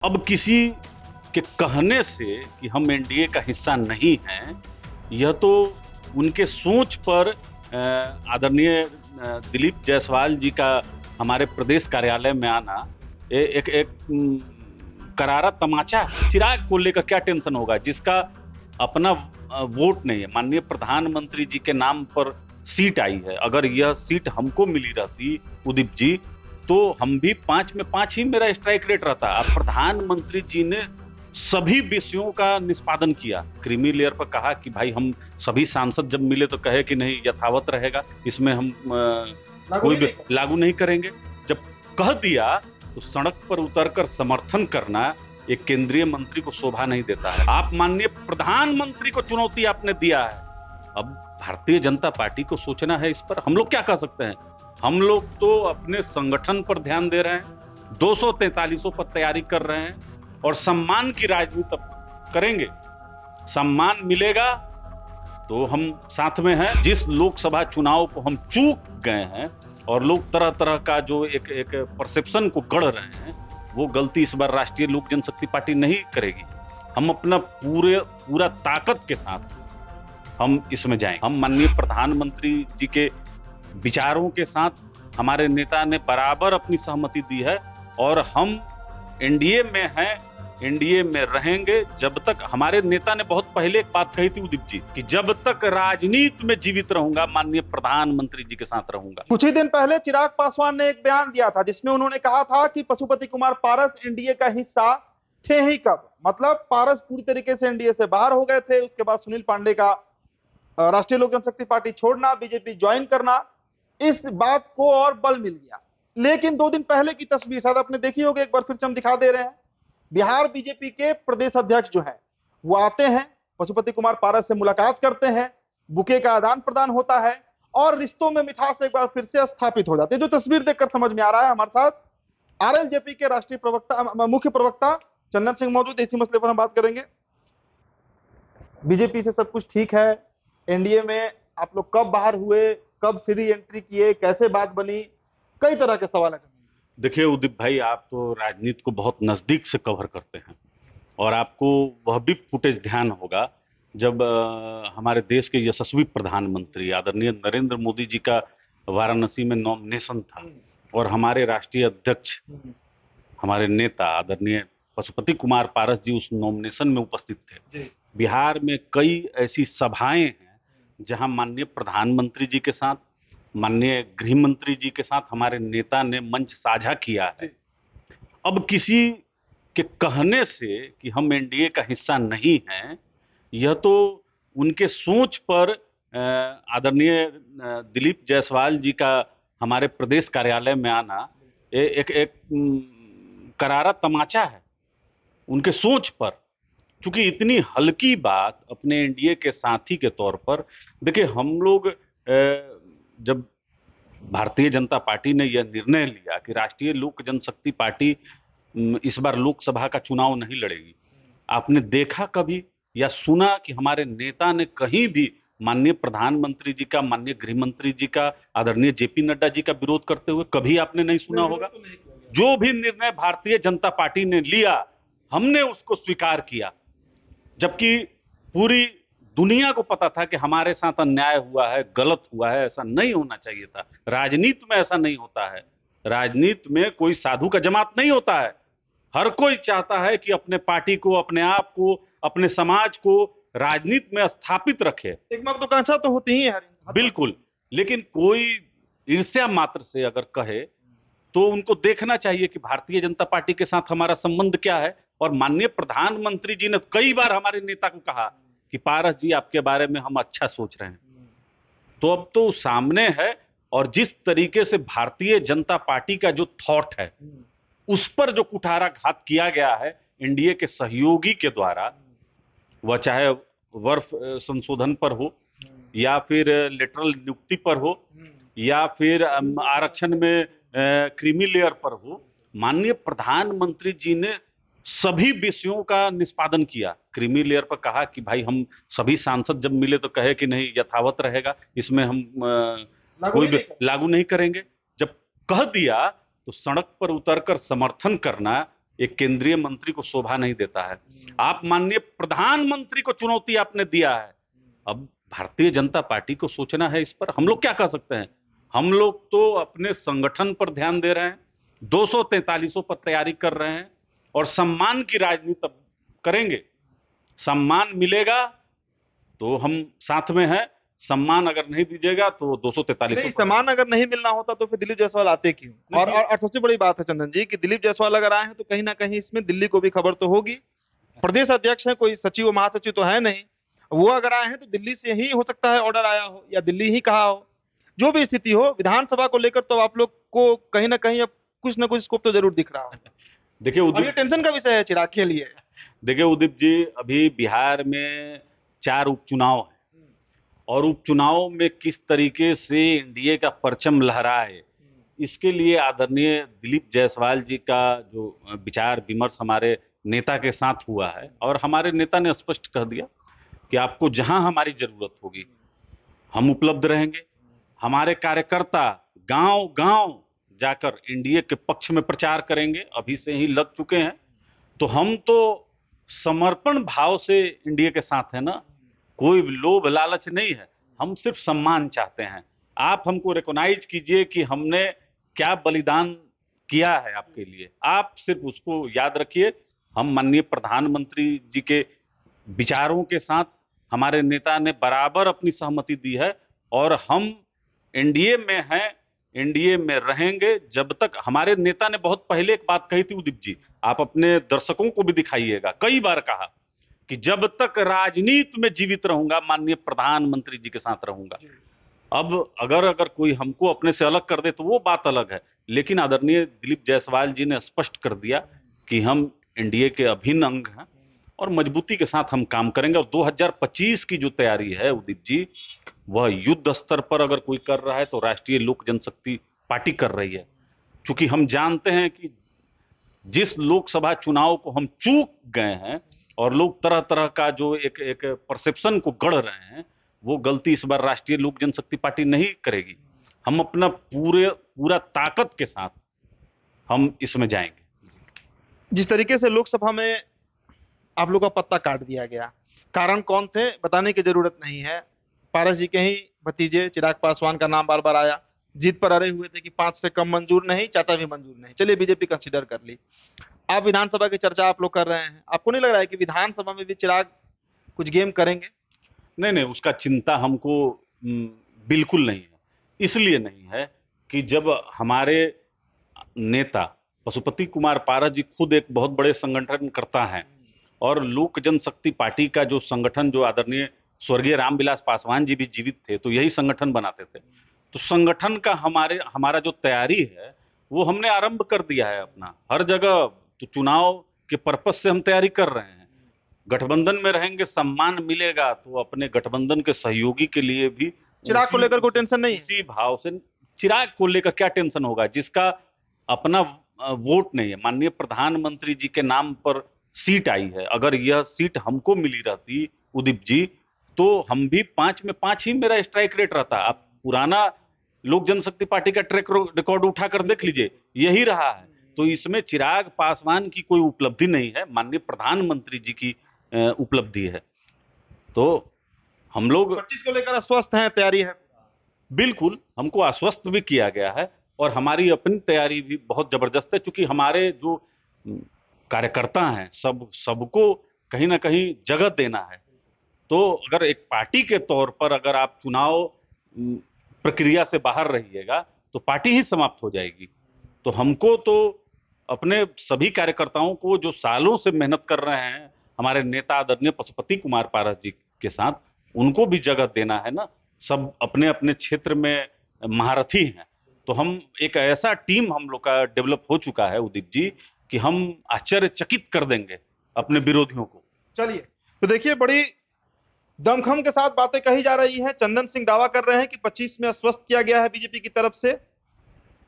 अब किसी के कहने से कि हम एनडीए का हिस्सा नहीं हैं, यह तो उनके सोच पर आदरणीय दिलीप जायसवाल जी का हमारे प्रदेश कार्यालय में आना एक करारा तमाचा है। चिराग को लेकर क्या टेंशन होगा जिसका अपना वोट नहीं है। माननीय प्रधानमंत्री जी के नाम पर सीट आई है। अगर यह सीट हमको मिली रहती उदीप जी, तो हम भी 5 में 5 ही मेरा स्ट्राइक रेट रहता। अब प्रधानमंत्री जी ने सभी विषयों का निष्पादन किया। क्रीमी लेयर पर कहा कि भाई हम सभी सांसद जब मिले तो कहे कि नहीं यथावत रहेगा, इसमें हम कोई भी लागू नहीं करेंगे। जब कह दिया तो सड़क पर उतरकर समर्थन करना एक केंद्रीय मंत्री को शोभा नहीं देता है। आप माननीय प्रधानमंत्री को चुनौती आपने दिया है। अब भारतीय जनता पार्टी को सोचना है इस पर। हम लोग क्या कह सकते हैं? हम लोग तो अपने संगठन पर ध्यान दे रहे हैं, 243 पर तैयारी कर रहे हैं और सम्मान की राजनीति करेंगे। सम्मान मिलेगा तो हम साथ में हैं। जिस लोकसभा चुनाव को हम चूक गए हैं और लोग तरह तरह का जो एक परसेप्शन को गढ़ रहे हैं, वो गलती इस बार राष्ट्रीय लोक जनशक्ति पार्टी नहीं करेगी। हम अपना पूरा ताकत के साथ हम इसमें जाएंगे। हम माननीय प्रधानमंत्री जी के विचारों के साथ हमारे नेता ने बराबर अपनी सहमति दी है और हम एनडीए में हैं, एनडीए में रहेंगे जब तक। हमारे नेता ने बहुत पहले एक बात कही थी उदीप जी कि जब तक राजनीति में जीवित रहूंगा माननीय प्रधानमंत्री जी के साथ रहूंगा। कुछ ही दिन पहले चिराग पासवान ने एक बयान दिया था जिसमें उन्होंने कहा था कि पशुपति कुमार पारस एनडीए का हिस्सा थे ही कब। मतलब पारस पूरी तरीके से एनडीए से बाहर हो गए थे। उसके बाद सुनील पांडे का राष्ट्रीय लोक जनशक्ति पार्टी छोड़ना, बीजेपी ज्वाइन करना, इस बात को और बल मिल गया। लेकिन 2 दिन पहले की तस्वीर शायद आपने देखी होगी, एक बार फिर से हम दिखा दे रहे हैं। बिहार बीजेपी के प्रदेश अध्यक्ष जो हैं वो आते हैं, पशुपति कुमार पारस से मुलाकात करते हैं, बुके का आदान प्रदान होता है और रिश्तों में मिठास एक बार फिर से स्थापित हो जाती है। जो तस्वीर देखकर समझ में आ रहा है। हमारे साथ आरएलजेपी के राष्ट्रीय प्रवक्ता, मुख्य प्रवक्ता चंदन सिंह मौजूद है। इसी मसले पर हम बात करेंगे। बीजेपी से सब कुछ ठीक है, एनडीए में आप लोग कब बाहर हुए, कब फ्री एंट्री किए, कैसे बात बनी, कई तरह के सवाल है। देखिए उदीप भाई, आप तो राजनीति को बहुत नजदीक से कवर करते हैं और आपको वह भी फुटेज ध्यान होगा जब हमारे देश के यशस्वी प्रधानमंत्री आदरणीय नरेंद्र मोदी जी का वाराणसी में नॉमिनेशन था और हमारे राष्ट्रीय अध्यक्ष, हमारे नेता आदरणीय पशुपति कुमार पारस जी उस नॉमिनेशन में उपस्थित थे। बिहार में कई ऐसी सभाएं हैं जहां माननीय प्रधानमंत्री जी के साथ, माननीय गृह मंत्री जी के साथ हमारे नेता ने मंच साझा किया है। अब किसी के कहने से कि हम एनडीए का हिस्सा नहीं हैं, यह तो उनके सोच पर आदरणीय दिलीप जायसवाल जी का हमारे प्रदेश कार्यालय में आना एक करारा तमाचा है उनके सोच पर। क्योंकि इतनी हल्की बात अपने एनडीए के साथी के तौर पर, देखिए हम लोग जब भारतीय जनता पार्टी ने यह निर्णय लिया कि राष्ट्रीय लोक जनशक्ति पार्टी इस बार लोकसभा का चुनाव नहीं लड़ेगी, आपने देखा कभी या सुना कि हमारे नेता ने कहीं भी माननीय प्रधानमंत्री जी का, माननीय गृह मंत्री जी का, आदरणीय जेपी नड्डा जी का विरोध करते हुए? कभी आपने नहीं सुना होगा। जो भी निर्णय भारतीय जनता पार्टी ने लिया हमने उसको स्वीकार किया, जबकि पूरी दुनिया को पता था कि हमारे साथ अन्याय हुआ है, गलत हुआ है, ऐसा नहीं होना चाहिए था। राजनीति में ऐसा नहीं होता है। राजनीति में कोई साधु का जमात नहीं होता है। हर कोई चाहता है कि अपने पार्टी को, अपने आप को, अपने समाज को राजनीति में स्थापित रखे। एक महत्वाकांक्षा तो होती ही है। बिल्कुल, लेकिन कोई ईर्ष्या मात्र से अगर कहे तो उनको देखना चाहिए कि भारतीय जनता पार्टी के साथ हमारा संबंध क्या है। और माननीय प्रधानमंत्री जी ने कई बार हमारे नेता को कहा कि पारस जी आपके बारे में हम अच्छा सोच रहे हैं। तो अब तो सामने है और जिस तरीके से भारतीय जनता पार्टी का जो थॉट है उस पर जो कुठाराघात किया गया है एनडीए के सहयोगी के द्वारा, वह चाहे वर्ष संशोधन पर हो या फिर लेटरल नियुक्ति पर हो या फिर आरक्षण में क्रीमी लेयर पर हो, माननीय प्रधानमंत्री जी ने सभी विषयों का निष्पादन किया। क्रीमी लेयर पर कहा कि भाई हम सभी सांसद जब मिले तो कहे कि नहीं यथावत रहेगा, इसमें हम कोई भी लागू नहीं करेंगे। जब कह दिया तो सड़क पर उतरकर समर्थन करना एक केंद्रीय मंत्री को शोभा नहीं देता है। आप माननीय प्रधानमंत्री को चुनौती आपने दिया है। अब भारतीय जनता पार्टी को सोचना है इस पर। हम लोग क्या कर सकते हैं? हम लोग तो अपने संगठन पर ध्यान दे रहे हैं, 243 पर तैयारी कर रहे हैं और सम्मान की राजनीति अब करेंगे। सम्मान मिलेगा तो हम साथ में हैं, सम्मान अगर नहीं दीजिएगा तो 243 नहीं, सम्मान अगर नहीं मिलना होता तो फिर दिलीप जायसवाल आते क्यों? और सबसे बड़ी बात है चंदन जी कि दिलीप जायसवाल अगर आए हैं तो कहीं ना कहीं इसमें दिल्ली को भी खबर तो होगी। प्रदेश अध्यक्ष है, कोई सचिव महासचिव तो है नहीं। वो अगर आए हैं तो दिल्ली से ही हो सकता है ऑर्डर आया हो या दिल्ली ही कहा हो। जो भी स्थिति हो, विधानसभा को लेकर तो आप लोग को कहीं ना कहीं अब कुछ ना कुछ स्कोप तो जरूर दिख रहा हो। देखिए और ये टेंशन का विषय है चिराग के लिए। देखिए उदीप जी, अभी बिहार में 4 उपचुनाव है और उपचुनाव में किस तरीके से एनडीए का परचम लहराए, इसके लिए आदरणीय दिलीप जायसवाल जी का जो विचार विमर्श हमारे नेता के साथ हुआ है और हमारे नेता ने स्पष्ट कह दिया कि आपको जहां हमारी जरूरत होगी हम उपलब्ध रहेंगे। हमारे कार्यकर्ता गांव गांव जाकर एनडीए के पक्ष में प्रचार करेंगे, अभी से ही लग चुके हैं। तो हम तो समर्पण भाव से एनडीए के साथ है ना, कोई लोभ लालच नहीं है, हम सिर्फ सम्मान चाहते हैं। आप हमको रिकॉग्नाइज कीजिए कि हमने क्या बलिदान किया है आपके लिए, आप सिर्फ उसको याद रखिए। हम माननीय प्रधानमंत्री जी के विचारों के साथ हमारे नेता ने बराबर अपनी सहमति दी है और हम एनडीए में हैं, एनडीए में रहेंगे जब तक। हमारे नेता ने बहुत पहले एक बात कही थी उदीप जी, आप अपने दर्शकों को भी दिखाइएगा, कई बार कहा कि जब तक राजनीति में जीवित रहूंगा माननीय प्रधानमंत्री जी के साथ रहूंगा। अब अगर कोई हमको अपने से अलग कर दे तो वो बात अलग है, लेकिन आदरणीय दिलीप जायसवाल जी ने स्पष्ट कर दिया कि हम एनडीए के अभिन्न अंग हैं और मजबूती के साथ हम काम करेंगे। और 2025 की जो तैयारी है उदीप जी, वह युद्ध स्तर पर अगर कोई कर रहा है तो राष्ट्रीय लोक जनशक्ति पार्टी कर रही है। क्योंकि हम जानते हैं कि जिस लोकसभा चुनाव को हम चूक गए हैं और लोग तरह तरह का जो एक परसेप्शन को गढ़ रहे हैं, वो गलती इस बार राष्ट्रीय लोक जनशक्ति पार्टी नहीं करेगी। हम अपना पूरा ताकत के साथ हम इसमें जाएंगे। जिस तरीके से लोकसभा में आप लोग का पत्ता काट दिया गया, कारण कौन थे बताने की जरूरत नहीं है। पारस जी के ही भतीजे चिराग पासवान का नाम बार बार आया, जीत पर अड़े हुए थे कि 5 से कम मंजूर नहीं, चाहता भी मंजूर नहीं। चलिए बीजेपी कंसीडर कर ली। आप विधानसभा की चर्चा आप लोग कर रहे हैं, आपको नहीं लग रहा है कि विधानसभा में भी चिराग कुछ गेम करेंगे? नहीं, उसका चिंता हमको बिल्कुल नहीं है। इसलिए नहीं है कि जब हमारे नेता पशुपति कुमार पारस जी खुद एक बहुत बड़े संगठन करता है और लोक जनशक्ति पार्टी का जो संगठन, जो आदरणीय स्वर्गीय रामविलास पासवान जी भी जीवित थे तो यही संगठन बनाते थे। तो संगठन का हमारा जो तैयारी है वो हमने आरंभ कर दिया है अपना हर जगह। तो चुनाव के पर्पस से हम तैयारी कर रहे हैं। गठबंधन में रहेंगे, सम्मान मिलेगा तो अपने गठबंधन के सहयोगी के लिए भी चिराग को लेकर कोई टेंशन नहीं है? उसी भाव से। चिराग को लेकर क्या टेंशन होगा जिसका अपना वोट नहीं है? माननीय प्रधानमंत्री जी के नाम पर सीट आई है, अगर यह सीट हमको मिली रहती उदीप जी तो हम भी 5 में 5 ही मेरा स्ट्राइक रेट रहता। आप पुराना लोक जनशक्ति पार्टी का ट्रैक रिकॉर्ड उठाकर देख लीजिए, यही रहा है। तो इसमें चिराग पासवान की कोई उपलब्धि नहीं है, माननीय प्रधानमंत्री जी की उपलब्धि है। तो हम लोग 25 को लेकर आश्वस्त हैं, तैयारी है? बिल्कुल, हमको आश्वस्त भी किया गया है और हमारी अपनी तैयारी भी बहुत जबरदस्त है, क्योंकि हमारे जो कार्यकर्ता हैं सबको कहीं ना कहीं जगह देना है। तो अगर एक पार्टी के तौर पर अगर आप चुनाव प्रक्रिया से बाहर रहिएगा तो पार्टी ही समाप्त हो जाएगी। तो हमको तो अपने सभी कार्यकर्ताओं को जो सालों से मेहनत कर रहे हैं, हमारे नेता आदरणीय पशुपति कुमार पारस जी के साथ, उनको भी जगह देना है ना। सब अपने अपने क्षेत्र में महारथी हैं। तो हम एक ऐसा टीम हम लोग का डेवलप हो चुका है उदीप जी कि हम आश्चर्यचकित कर देंगे अपने विरोधियों को। चलिए, तो देखिए बड़ी दमखम के साथ बातें कही जा रही हैं। चंदन सिंह दावा कर रहे हैं कि 25 में आश्वस्त किया गया है बीजेपी की तरफ से,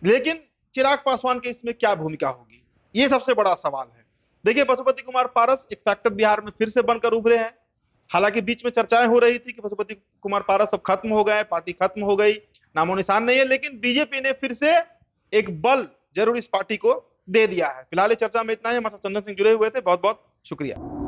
लेकिन चिराग पासवान की इसमें क्या भूमिका होगी, ये सबसे बड़ा सवाल है। देखिए, पशुपति कुमार पारस एक फैक्टर बिहार में फिर से बनकर उभरे हैं। हालांकि बीच में चर्चाएं हो रही थी कि पशुपति कुमार पारस अब खत्म हो गए, पार्टी खत्म हो गई, नामो निशान नहीं है, लेकिन बीजेपी ने फिर से एक बल जरूर इस पार्टी को दे दिया है। फिलहाल इस चर्चा में इतना ही। हमारे साथ चंदन सिंह जुड़े हुए थे, बहुत बहुत शुक्रिया।